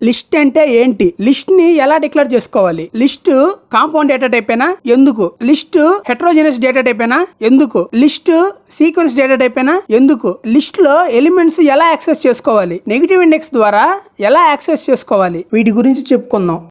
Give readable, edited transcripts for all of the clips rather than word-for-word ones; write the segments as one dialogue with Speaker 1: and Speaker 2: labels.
Speaker 1: List అంటే ఏంటి? List ని ఎలా డిక్లేర్ చేసుకోవాలి? లిస్ట్ కాంపౌండ్ డేటా టైప్ అయినా ఎందుకు? లిస్ట్ హెటరోజెనస్ డేటా టైప్ అయినా ఎందుకు? లిస్ట్ సీక్వెన్స్ డేటా టైప్ అయినా ఎందుకు? లిస్ట్ లో ఎలిమెంట్స్ ఎలా యాక్సెస్ చేసుకోవాలి? నెగటివ్ ఇండెక్స్ ద్వారా ఎలా యాక్సెస్ చేసుకోవాలి? వీటి గురించి చెప్పుకుందాం.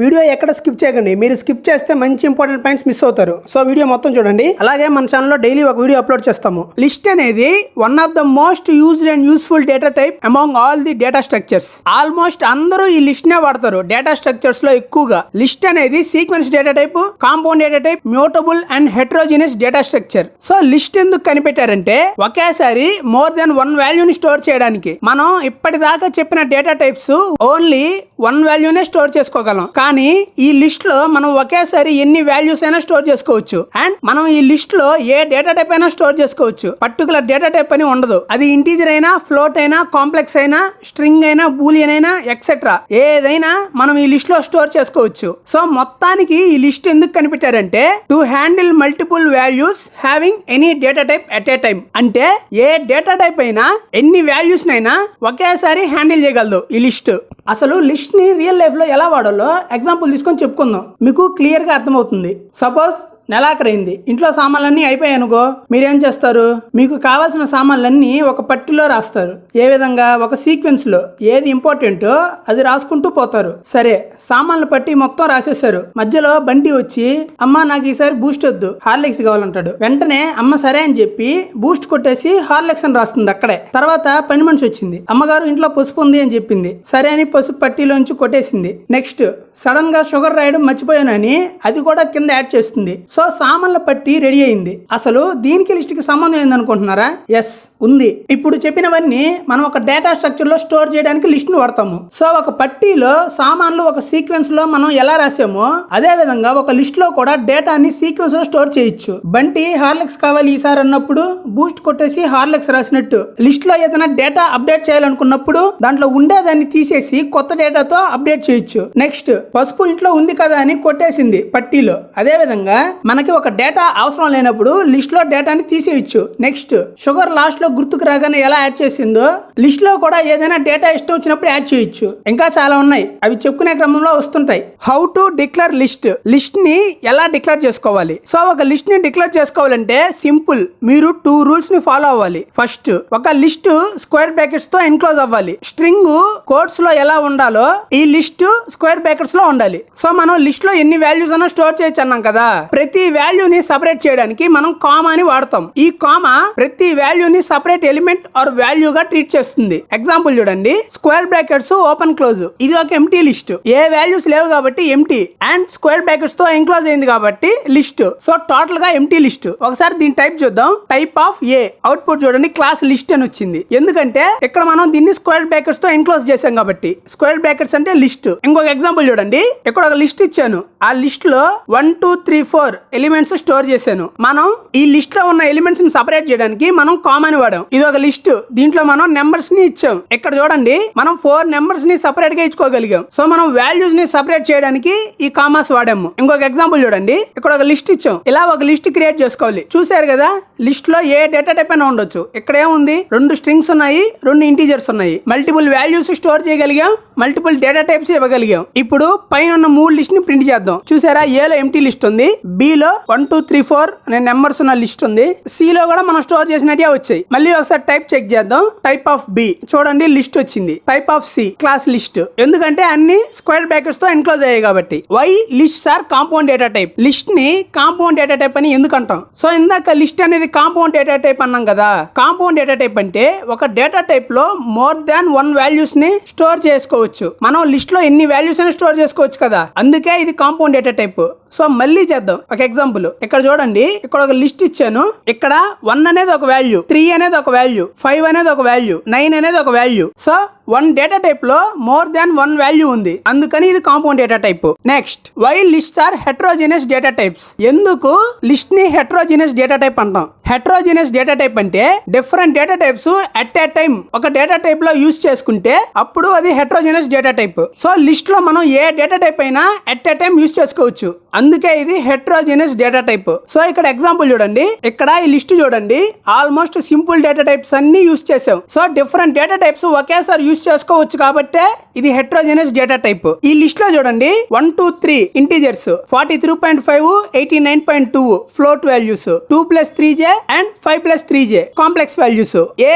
Speaker 1: వీడియో ఎక్కడ స్కిప్ చేయకండి. మీరు స్కిప్ చేస్తే మంచి ఇంపార్టెంట్ పాయింట్స్ మిస్ అవుతారు. సో వీడియో మొత్తం చూడండి. అలాగే మన ఛానల్లో డైలీ ఒక వీడియో అప్లోడ్ చేస్తాము. లిస్ట్ అనేది one of the most used and useful data type among all the data structures. Almost అందరూ ఈ లిస్ట్ నే వాడతారు డేటా స్ట్రక్చర్స్ లో ఎక్కువగా. లిస్ట్ అనేది sequence data type, compound data type, mutable and heterogeneous data structure. So list ఎందుకు కనిపెట్టారంటే ఒకేసారి మోర్ దెన్ వన్ వాల్యూని స్టోర్ చేయడానికి. మనం ఇప్పటిదాకా చెప్పిన డేటా టైప్స్ ఓన్లీ వన్ వాల్యూనే స్టోర్ చేసుకోగలం. కానీ ఈ లిస్ట్ లో మనం ఒకేసారి ఎన్ని వాల్యూస్ అయినా స్టోర్ చేసుకోవచ్చు. అండ్ మనం ఈ లిస్ట్ లో ఏ డేటా టైప్ అయినా స్టోర్ చేసుకోవచ్చు. పర్టికులర్ డేటా టైప్ అని ఉండదు. అది ఇంటీజర్ అయినా, ఫ్లోట్ అయినా, కాంప్లెక్స్ అయినా, స్ట్రింగ్ అయినా, బూలియన్ అయినా, ఎక్సెట్రా ఏదైనా మనం ఈ లిస్ట్ లో స్టోర్ చేసుకోవచ్చు. సో మొత్తానికి ఈ లిస్ట్ ఎందుకు కనిపెట్టారంటే to handle multiple values having any data type at a time. అంటే ఏ డేటా టైప్ అయినా ఎన్ని వాల్యూస్ నైనా ఒకేసారి హ్యాండిల్ చేయగలదు ఈ లిస్ట్. అసలు లిస్ట్ ని రియల్ లైఫ్ లో ఎలా వాడాలో ఎగ్జాంపుల్ తీసుకొని చెప్పుకుందాం. మీకు క్లియర్ గా అర్థమవుతుంది. సపోజ్ నెలాఖరైంది, ఇంట్లో సామాన్లన్నీ అయిపోయాయి అనుకో, మీరేం చేస్తారు? మీకు కావాల్సిన సామాన్లన్నీ ఒక పట్టిలో రాస్తారు. ఏ విధంగా? ఒక సీక్వెన్స్ లో ఏది ఇంపార్టెంటో అది రాసుకుంటూ పోతారు. సరే, సామాన్లు పట్టి మొత్తం రాసేసారు. మధ్యలో బంటి వచ్చి అమ్మ నాకు ఈసారి బూస్ట్ వద్దు, హార్లిక్స్ కావాలంటాడు. వెంటనే అమ్మ సరే అని చెప్పి బూస్ట్ కొట్టేసి హార్లిక్స్ అని రాస్తుంది అక్కడే. తర్వాత పని మనిషి వచ్చింది, అమ్మగారు ఇంట్లో పసుపు ఉంది అని చెప్పింది. సరే అని పసుపు పట్టిలోంచి కొట్టేసింది. నెక్స్ట్ సడన్ గా షుగర్ రాయడం మర్చిపోయానని అది కూడా కింద యాడ్ చేస్తుంది. సో సామాన్ల పట్టి రెడీ అయింది. అసలు దీనికి లిస్ట్ కి సంబంధం ఏందనుకుంటున్నారా? ఎస్, ఉంది. ఇప్పుడు చెప్పినవన్నీ మనం ఒక డేటా స్ట్రక్చర్ లో స్టోర్ చేయడానికి లిస్ట్ ను వాడతాము. సో ఒక పట్టీలో సామాన్లు ఒక సీక్వెన్స్ లో మనం ఎలా రాసామో అదే విధంగా ఒక లిస్ట్ లో కూడా డేటాని సీక్వెన్స్ లో స్టోర్ చేయొచ్చు. బంటి హార్లిక్స్ కావాలి ఈసారి అన్నప్పుడు బూస్ట్ కొట్టేసి హార్లిక్స్ రాసినట్టు. లిస్ట్ లో ఏదైనా డేటా అప్డేట్ చేయాలనుకున్నప్పుడు దాంట్లో ఉండేదాన్ని తీసేసి కొత్త డేటాతో అప్డేట్ చేయొచ్చు. నెక్స్ట్ పసుపు ఇంట్లో ఉంది కదా అని కొట్టేసింది పట్టీలో. అదే విధంగా మనకి ఒక డేటా అవసరం లేనప్పుడు లిస్ట్ లో డేటాని తీసేయచ్చు. నెక్స్ట్ షుగర్ లాస్ట్ లో గుర్తుకు రాగానే ఎలా యాడ్ చేసిందో లిస్ట్ లో కూడా ఏదైనా డేటా ఇష్టం వచ్చినప్పుడు యాడ్ చేయొచ్చు. ఇంకా చాలా ఉన్నాయి, అవి చెప్పుకునే క్రమంలో వస్తుంటాయి. How to declare list. List ని ఎలా డిక్లేర్ చేసుకోవాలి? సో ఒక లిస్ట్ ని డిక్లేర్ చేసుకోవాలంటే సింపుల్. మీరు 2 రూల్స్ ని ఫాలో అవ్వాలి. ఫస్ట్, ఒక లిస్ట్ స్క్వేర్ బ్రాకెట్స్ తో ఎన్క్లోజ్ అవ్వాలి. స్ట్రింగ్ కోడ్స్ లో ఎలా ఉండాలో ఈ లిస్ట్ స్క్వేర్ బ్రాకెట్స్ లో ఉండాలి. సో మనం లిస్ట్ లో ఎన్ని వాల్యూస్ అన్నా స్టోర్ చేయొచ్చు అన్నాం కదా. ప్రతి వాల్యూని సపరేట్ చేయడానికి మనం కామా అని వాడతాం. ఈ కామా ప్రతి వాల్యూని సపరేట్ ఎలిమెంట్ ఆర్ వాల్యూగా ట్రీట్ చేస్తుంది. ఎగ్జాంపుల్ చూడండి, స్క్వేర్ బ్రాకెట్స్ ఓపెన్ క్లోజ్, ఇది ఒక ఎంటీ లిస్ట్. ఏ వాల్యూస్ లేవు కాబట్టి ఎంటీ, అండ్ స్క్వేర్ బ్రాకెట్స్ తో ఎన్క్లోజ్ అయింది కాబట్టి లిస్ట్. సో టోటల్ గా ఎంటీ లిస్ట్. ఒకసారి దీని టైప్ చూద్దాం. Type of A. అవుట్పుట్ చూడండి, క్లాస్ లిస్ట్ అని వచ్చింది. ఎందుకంటే ఇక్కడ మనం దీన్ని స్క్వేర్ బ్రాకెట్స్ తో ఎన్క్లోజ్ చేసాం కాబట్టి. స్క్వేర్ బ్రాకెట్స్ అంటే లిస్ట్. ఇంకొక ఎగ్జాంపుల్ చూడండి, ఇక్కడ ఒక లిస్ట్ ఇచ్చాను. ఆ లిస్ట్ లో 1 2 3 4 ఎలిమెంట్స్ స్టోర్ చేశాను. మనం ఈ లిస్ట్ లో ఉన్న ఎలిమెంట్స్ ని సపరేట్ చేయడానికి మనం కామన్ వాడాం. ఇది ఒక లిస్ట్. దీంట్లో మనం నెంబర్స్ ని ఇచ్చాం. ఇక్కడ చూడండి, మనం 4 నెంబర్స్ ని సపరేట్ గా ఇచ్చుకోగలిగాం. సో మనం వాల్యూస్ ని సపరేట్ చేయడానికి ఈ కామాస్ వాడాము. ఇంకొక ఎగ్జాంపుల్ చూడండి, ఇక్కడ ఒక లిస్ట్ ఇచ్చాం. ఇలా ఒక లిస్ట్ క్రియేట్ చేసుకోవాలి. చూసారు కదా, లిస్ట్ లో ఏ డేటా టైప్ అయినా ఉండొచ్చు. ఇక్కడ ఏముంది? 2 స్ట్రింగ్స్ ఉన్నాయి, 2 ఇంటీజర్స్ ఉన్నాయి. మల్టిపుల్ వాల్యూస్ స్టోర్ చేయగలిగాం, మల్టిపుల్ డేటా టైప్స్ ఇవ్వగలిగాం. ఇప్పుడు పైన ఉన్న 3 లిస్ట్ ని ప్రింట్ చేద్దాం. చూసారా, ఏ లో ఎంటీ లిస్ట్ ఉంది, బి లో 1 2 3 4 అనే నెంబర్స్ ఉన్న లిస్ట్ ఉంది, సి లో కూడా మనం స్టోర్ చేసినట్టే వచ్చాయి. మళ్ళీ ఒకసారి టైప్ చెక్ చేద్దాం. టైప్ ఆఫ్ బి చూడండి, లిస్ట్ వచ్చింది. Type of C class list. ఎందుకంటే అన్ని స్క్వేర్ బ్రాకెట్స్ తో ఎన్క్లోజ్ అయ్యాయి కాబట్టి. Why lists are compound data type. List ని కాంపౌండ్ డేటా టైప్ అని ఎందుకు అంటాం? సో ఇందాక లిస్ట్ అనేది కాంపౌండ్ డేటా టైప్ అన్నాం కదా. కాంపౌండ్ డేటా టైప్ అంటే ఒక డేటా టైప్ లో మోర్ దాన్ 1 వాల్యూస్ ని స్టోర్ చేసుకోవచ్చు. మనం లిస్ట్ లో ఎన్ని వాల్యూస్ అయినా స్టోర్ చేసుకోవచ్చు కదా, అందుకే ఇది కాంపౌండ్ డేటా టైప్. సో మళ్ళీ చేద్దాం ఒక ఎగ్జాంపుల్. ఇక్కడ చూడండి, ఇక్కడ ఒక లిస్ట్ ఇచ్చాను. ఇక్కడ 1 అనేది ఒక వాల్యూ, 3 అనేది ఒక వాల్యూ, 5 అనేది ఒక వాల్యూ, 9 అనేది ఒక value. So one data type లో మోర్ దాన్ వన్ వాల్యూ ఉంది, అందుకని ఇది compound data type. Next, why list are heterogeneous data types. ఎందుకు లిస్ట్ ని హెటరోజెనస్ డేటా టైప్ అంటాం? హెటరోజెనస్ డేటా టైప్ అంటే different data types at a time ఒక data type లో యూస్ చేసుకుంటే అప్పుడు అది heterogeneous data type. So list లో మనం ఏ డేటా టైప్ అయినా అట్ ఏ టైం యూస్ చేసుకోవచ్చు, అందుకే ఇది హెటరోజెనస్ డేటా టైప్. సో ఇక్కడ ఎగ్జాంపుల్ చూడండి, ఇక్కడ ఈ లిస్ట్ చూడండి, ఆల్మోస్ట్ సింపుల్ డేటా టైప్స్ అన్ని యూస్ చేసాం. సో డిఫరెంట్ డేటా టైప్స్ ఒకేసారి యూస్ చేసుకోవచ్చు కాబట్టి ఇది హెటరోజెనస్ డేటా టైప్. ఈ లిస్ట్ లో చూడండి 1 2 3 integers, 43.5 89.2 float values, 2 + 3j and 5 + 3j complex values, a,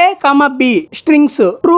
Speaker 1: b strings, true,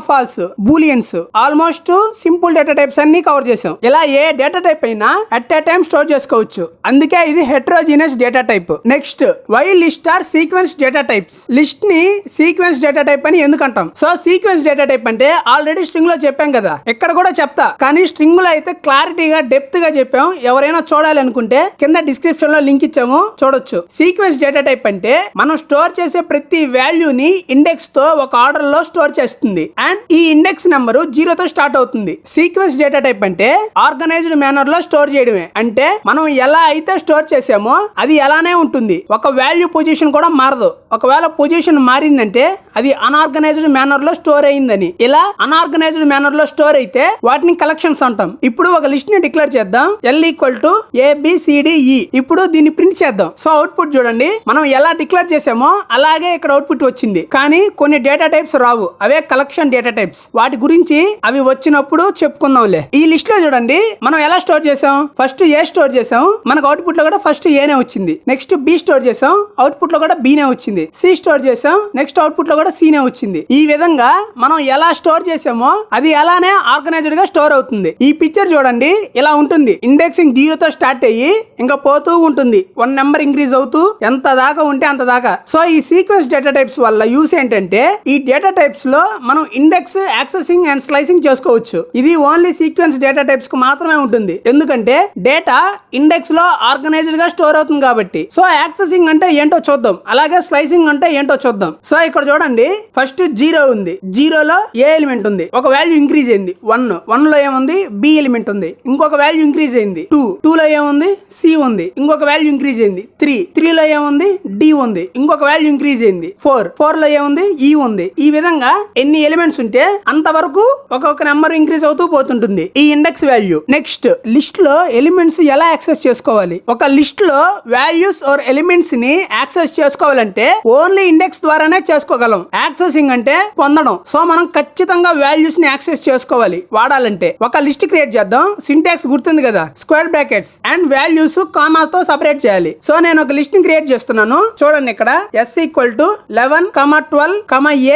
Speaker 1: false, booleans. Almost simple data types అన్ని కవర్ చేసాం. ఇలా ఏ డేటా టైప్ అయినా అట్ ఏ టైం స్టోర్ చేసుకోవచ్చు, అందుకే ఇది heterogeneous data type. Next, why list are sequence data types. List ని sequence data type అని ఎందుకు అంటాం? సో సీక్వెన్స్ డేటా టైప్ అంటే ఆల్రెడీ స్ట్రింగ్ లో చెప్పాం కదా, ఇక్కడ కూడా చెప్తా, కానీ స్ట్రింగ్ లో అయితే క్లారిటీగా డెప్త్ గా చెప్పాం. ఎవరైనా చూడాలి అనుకుంటే కింద డిస్క్రిప్షన్ లో లింక్ ఇచ్చాము, చూడొచ్చు. సీక్వెన్స్ డేటా టైప్ అంటే మనం స్టోర్ చేసే ప్రతి వాల్యూని ఇండెక్స్ తో ఒక ఆర్డర్ లో స్టోర్ చేస్తుంది అండ్ ఈ ఇండెక్స్ నెంబర్ 0 తో స్టార్ట్ అవుతుంది. సీక్వెన్స్ డేటా టైప్ అంటే ఆర్గనైజ్డ్ మేనర్ లో స్టోర్ చేయడమే, అంటే మనం ఎలా అయితే స్టోర్ చేసామో అది అలానే ఉంటుంది, ఒక వాల్యూ పొజిషన్ కూడా మారదు. ఒకవేళ పొజిషన్ మారిందంటే అది అన్ఆర్గనైజ్డ్ మేనర్ లో స్టోర్ అయిందని. ఇలా అన్ఆర్గనైజ్డ్ మేనర్ లో స్టోర్ అయితే వాటిని కలెక్షన్స్ అంటాం. ఇప్పుడు ఒక లిస్ట్ ని డిక్లేర్ చేద్దాం, L = ABCDE. ఇప్పుడు దీన్ని ప్రింట్ చేద్దాం. సో అవుట్పుట్ చూడండి, మనం ఎలా డిక్లేర్ చేసామో అలాగే ఇక్కడ అవుట్పుట్ వచ్చింది, కానీ కొన్ని డేటా టైప్స్ రావు, అవే కలెక్షన్ డేటా టైప్స్. వాటి గురించి అవి వచ్చినప్పుడు చెప్పుకుందాంలే. ఈ లిస్ట్ లో చూడండి మనం ఎలా స్టోర్ చేసాం. ఫస్ట్ A స్టోర్ చేసాం, మనకు అవుట్పుట్ లో కూడా ఫస్ట్ ఏనే వచ్చింది. నెక్స్ట్ B స్టోర్ చేసాం, అవుట్పుట్ లో కూడా బీనే వచ్చింది. C స్టోర్ చేసాం, నెక్స్ట్ అవుట్పుట్ లో కూడా సీనే వచ్చింది. ఈ విధంగా మనం ఎలా స్టోర్ చేసామో అది అలానే ఆర్గనైజ్డ్ గా స్టోర్ అవుతుంది. ఈ పిక్చర్ చూడండి, ఇలా ఉంటుంది. ఇండెక్సింగ్ 0 తో స్టార్ట్ అయ్యి ఇంకా పోతూ ఉంటుంది, 1 నెంబర్ ఇంక్రీజ్ అవుతూ ఎంత దాకా ఉంటే అంత దాకా. సో ఈ సీక్వెన్స్ డేటా టైప్స్ వల్ల యూస్ ఏంటంటే ఈ డేటా టైప్స్ లో మనం ఇండెక్స్ యాక్సెసింగ్ అండ్ స్లైసింగ్ చేసుకోవచ్చు. ఇది ఓన్లీ సీక్వెన్స్ డేటా టైప్స్ కు మాత్రమే ఉంటుంది, ఎందుకంటే డేటా ఇండెక్స్ లో ఆర్గనైజ్డ్ గా స్టోర్ అవుతుంది కాబట్టి. సో యాక్సెసింగ్ అంటే ఏంటో చూద్దాం, అలాగే స్లైసింగ్ అంటే ఏంటో చూద్దాం. సో ఇక్కడ చూడండి, ఫస్ట్ 0 ఉంది, 0 లో ఏ ఎలిమెంట్ ఉంది, ఒక వాల్యూ ఇంక్రీజ్ అయింది 1 లో ఏముంది, బి ఎలిమెంట్ ఉంది, ఇంకొక వాల్యూ ఇంక్రీజ్ అయింది 2 లో ఏముంది, సి ఉంది, ఇంకొక వాల్యూ ఇంక్రీజ్ అయింది 3 లో ఏముంది, డి ఉంది, ఇంకొక వాల్యూ ఇంక్రీజ్ అయింది 4 లో ఏముంది, ఈ ఉంది. ఈ విధంగా ఎన్ని ఎలిమెంట్స్ ఉంటే అంతవరకు ఒక్కొక్క నెంబర్ ఇంక్రీజ్ అవుతూ పోతుంటుంది ఈ ఇండెక్స్ వాల్యూ. నెక్స్ట్, లిస్ట్ లో ఎలిమెంట్స్ ఎలా యాక్సెస్ చేసుకోవాలి. ఒక లిస్ట్ లో వాల్యూస్ ఆర్ ఎలిమెంట్స్ ని యాక్సెస్ చేసుకోవాలంటే ఓన్లీ ఇండెక్స్ ద్వారానే చేసుకోగలం. యాక్సెసింగ్ అంటే పొందడం. సో మనం ఖచ్చితంగా వాల్యూస్ ని యాక్సెస్ చేసుకోవాలి వాడాలంటే. ఒక లిస్ట్ క్రియేట్ చేద్దాం, సింటాక్స్ గుర్తుంది కదా, స్క్వేర్ బ్రాకెట్స్ అండ్ వాల్యూస్ కామాతో సెపరేట్ చేయాలి. సో నేను ఒక లిస్ట్ ని క్రియేట్ చేస్తున్నాను, చూడండి ఇక్కడ S = 11, 12,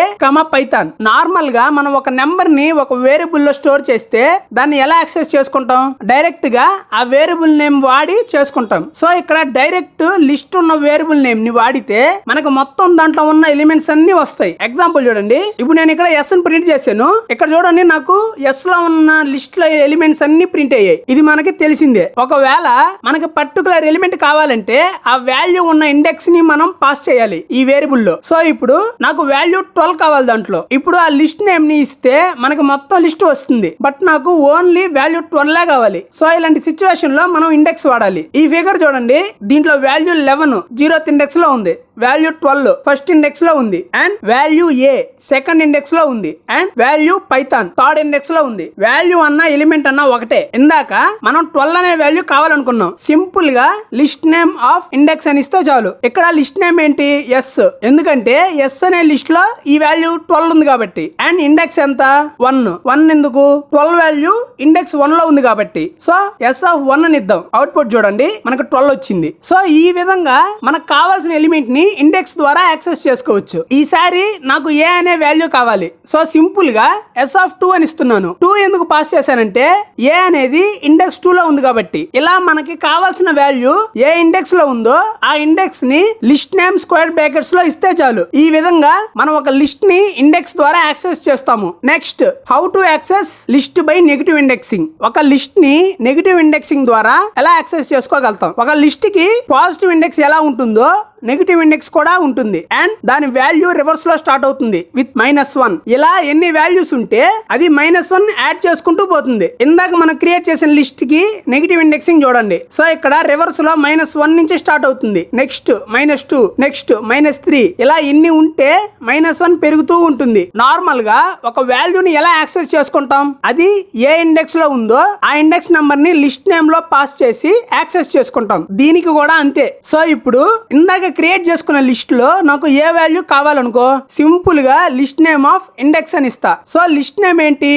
Speaker 1: A, Python. నార్మల్ గా మనం ఒక నెంబర్ ని ఒక వేరియబుల్ లో స్టోర్ చేస్తే దాన్ని ఎలా యాక్సెస్ చేసుకుంటాం, డైరెక్ట్ గా ఆ వేరియబుల్ నేమ్ వాడి చేసుకుంటాం. సో ఇక్కడ డైరెక్ట్ లిస్ట్ ఉన్న వేరియబుల్ నేమ్ ని వాడితే మనకు మొత్తం దాంట్లో ఉన్న ఎలిమెంట్స్ అన్ని వస్తాయి. ఎగ్జాంపుల్ చూడండి, ఇప్పుడు నేను ఇక్కడ S ని ప్రింట్ చేశాను, ఇక్కడ చూడండి నాకు S లో ఉన్న లిస్ట్ లో ఎలిమెంట్స్ అన్ని ప్రింట్ అయ్యాయి. ఇది మనకి తెలిసిందే. ఒకవేళ మనకి పర్టికులర్ ఎలిమెంట్ కావాలంటే ఆ వాల్యూ ఉన్న ఇండెక్స్ ని మనం పాస్ చేయాలి ఈ వేరియబుల్ లో. సో ఇప్పుడు నాకు వాల్యూ 12 కావాలి దాంట్లో. ఇప్పుడు ఆ లిస్ట్ నేమ్ ని ఇస్తే మనకి మొత్తం లిస్ట్ వస్తుంది, బట్ నాకు ఓన్లీ వాల్యూ 12 కావాలి. సో ఇలాంటి సిచ్యువేషన్ లో మనం ఇండెక్స్ వాడాలి. ఈ ఫిగర్ చూడండి, దీంట్లో వాల్యూ 11 0th ఇండెక్స్ లో ఉంది, వాల్యూ 12 ఫస్ట్ ఇండెక్స్ లో ఉంది, and value A second index లో ఉంది, and value Python third index లో ఉంది. వాల్యూ అన్న ఎలిమెంట్ అన్న ఒకటే. ఇందాక మనం 12 అనే వాల్యూ కావాలనుకున్నాం, సింపుల్ గా లిస్ట్ నేమ్ ఆఫ్ ఇండెక్స్ అని ఇస్తే చాలు. ఇక్కడ లిస్ట్ నేమ్ ఏంటి, S, ఎందుకంటే S అనే లిస్ట్ లో ఈ వాల్యూ 12 ఉంది కాబట్టి, అండ్ ఇండెక్స్ ఎంత 1 ఎందుకు, 12 వాల్యూ ఇండెక్స్ 1 లో ఉంది కాబట్టి. సో S(1) అని ఇద్దాం. అవుట్పుట్ చూడండి మనకు 12 వచ్చింది. సో ఈ విధంగా మనకు కావాల్సిన ఎలిమెంట్ ని ఇండెక్స్ ద్వారా యాక్సెస్ చేసుకోవచ్చు. ఈసారి నాకు A అనే వాల్యూ కావాలి. సో సింపుల్ గా S(2) అని ఇస్తున్నాను. 2 ఎందుకు పాస్ చేశానంటే A అనేది ఇండెక్స్ 2 లో ఉంది కాబట్టి. ఇలా మనకి కావాల్సిన వాల్యూ ఏ ఇండెక్స్ లో ఉందో ఆ ఇండెక్స్ ని లిస్ట్ నేమ్ స్క్వేర్ బ్రాకెట్స్ లో ఇస్తే చాలు. ఈ విధంగా మనం ఒక లిస్ట్ ని ఇండెక్స్ ద్వారా యాక్సెస్ చేస్తాము. Next, how to access list by negative indexing. ఒక లిస్ట్ ని నెగటివ్ ఇండెక్సింగ్ ద్వారా ఎలా యాక్సెస్ చేసుకోగలుగుతాం. ఒక లిస్ట్ కి పాజిటివ్ ఇండెక్స్ ఎలా ఉంటుందో నెగిటివ్ ఇండెక్స్ కూడా ఉంటుంది అండ్ దాని వాల్యూ రివర్స్ లో స్టార్ట్ అవుతుంది విత్ -1. ఇలా ఎన్ని వాల్యూస్ ఉంటే అది -1 యాడ్ చేసుకుంటూ పోతుంది. ఇందాక మనం క్రియేట్ చేసిన లిస్ట్ కి నెగిటివ్ ఇండెక్సింగ్ చూడండి. సో ఇక్కడ రివర్స్ లో -1 నుంచి స్టార్ట్ అవుతుంది, నెక్స్ట్ -2, నెక్స్ట్ -3, ఇలా ఎన్ని ఉంటే -1 పెరుగుతూ ఉంటుంది. నార్మల్ గా ఒక వాల్యూని ఎలా యాక్సెస్ చేసుకుంటాం, అది ఏ ఇండెక్స్ లో ఉందో ఆ ఇండెక్స్ నంబర్ ని లిస్ట్ నేమ్ లో పాస్ చేసి యాక్సెస్ చేసుకుంటాం. దీనికి కూడా అంతే. సో ఇప్పుడు ఇందాక క్రియేట్ చేసుకున్న లిస్ట్ లో నాకు ఏ వాల్యూ కావాలనుకో, సింపుల్ గా లిస్ట్ నేమ్ ఆఫ్ ఇండెక్స్ అని ఇస్తా. సో లిస్ట్ నేమ్ ఏంటి,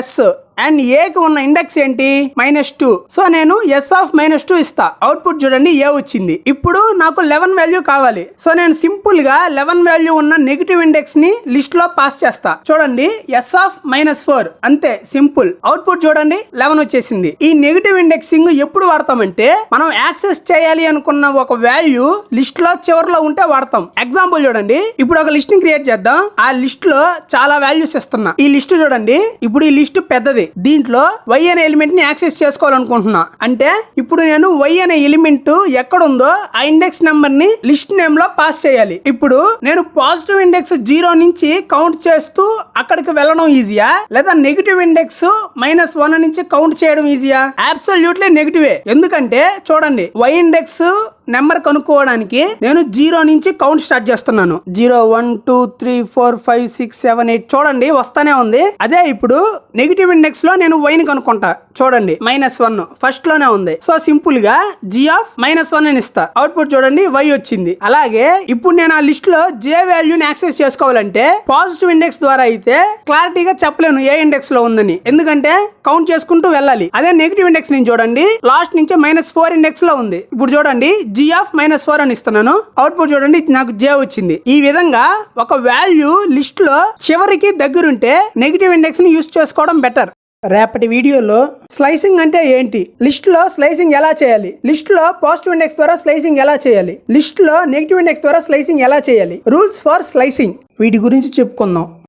Speaker 1: ఎస్ అండ్ ఏకి ఉన్న ఇండెక్స్ ఏంటి, -2. సో నేను ఎస్ ఆఫ్ -2 ఇస్తా. అవుట్పుట్ చూడండి ఏ వచ్చింది. ఇప్పుడు నాకు 11 వాల్యూ కావాలి. సో నేను సింపుల్ గా 11 వాల్యూ ఉన్న నెగిటివ్ ఇండెక్స్ ని లిస్ట్ లో పాస్ చేస్తా. చూడండి ఎస్ ఆఫ్ -4, అంతే సింపుల్. అవుట్పుట్ చూడండి 11 వచ్చేసింది. ఈ నెగిటివ్ ఇండెక్సింగ్ ఎప్పుడు వాడతామంటే మనం యాక్సెస్ చేయాలి అనుకున్న ఒక వాల్యూ లిస్ట్ లో చివరిలో ఉంటే వాడతాం. ఎగ్జాంపుల్ చూడండి, ఇప్పుడు ఒక లిస్ట్ ని క్రియేట్ చేద్దాం. ఆ లిస్ట్ లో చాలా వాల్యూస్ ఇస్తున్నా. ఈ లిస్ట్ చూడండి, ఇప్పుడు ఈ లిస్ట్ పెద్దది. దీంట్లో y అనే ఎలిమెంట్ ని యాక్సెస్ చేసుకోవాలనుకుంటున్నా. అంటే ఇప్పుడు నేను y అనే ఎలిమెంట్ ఎక్కడ ఉందో ఆ ఇండెక్స్ నెంబర్ ని లిస్ట్ నేమ్ లో పాస్ చేయాలి. ఇప్పుడు నేను పాజిటివ్ ఇండెక్స్ 0 నుంచి కౌంట్ చేస్తూ అక్కడికి వెళ్ళడం ఈజీయా, లేదా నెగిటివ్ ఇండెక్స్ -1 నుంచి కౌంట్ చేయడం ఈజీయా? అబ్సల్యూట్లీ నెగిటివే. ఎందుకంటే చూడండి y ఇండెక్స్ నెంబర్ కనుక్కోవడానికి నేను 0 నుంచి కౌంట్ స్టార్ట్ చేస్తున్నాను. 0 1 2 3 4 5 6 7 8 చూడండి వస్తానే ఉంది. అదే ఇప్పుడు నెగిటివ్ ఇండెక్స్ లో నేను y ని కనుక్కుంటా. చూడండి -1 ఫస్ట్ లోనే ఉంది. సో సింపుల్ గా g ఆఫ్ -1 అని ఇస్తా. అవుట్పుట్ చూడండి y వచ్చింది. అలాగే ఇప్పుడు నేను ఆ లిస్ట్ లో j వాల్యూని యాక్సెస్ చేసుకోవాలంటే పాజిటివ్ ఇండెక్స్ ద్వారా అయితే క్లారిటీగా చెప్పలేను ఏ ఇండెక్స్ లో ఉందని, ఎందుకంటే కౌంట్ చేసుకుంటూ వెళ్ళాలి. అదే నెగిటివ్ ఇండెక్స్ నుంచి చూడండి లాస్ట్ నుంచి -4 ఇండెక్స్ లో ఉంది. ఇప్పుడు చూడండి g ఆఫ్ -4 అని ఇస్తున్నాను. అవుట్పుట్ చూడండి నాకు j వచ్చింది. ఈ విధంగా ఒక వాల్యూ లిస్ట్ లో చివరికి దగ్గరుంటే నెగిటివ్ ఇండెక్స్ ని యూస్ చేసుకోవడం బెటర్. రేపటి వీడియోలో స్లైసింగ్ అంటే ఏంటి, లిస్ట్ లో స్లైసింగ్ ఎలా చేయాలి, లిస్ట్ లో పాజిటివ్ ఇండెక్స్ ద్వారా స్లైసింగ్ ఎలా చేయాలి, లిస్ట్ లో నెగిటివ్ ఇండెక్స్ ద్వారా స్లైసింగ్ ఎలా చేయాలి, రూల్స్ ఫర్ స్లైసింగ్, వీటి గురించి చెప్పుకుందాం.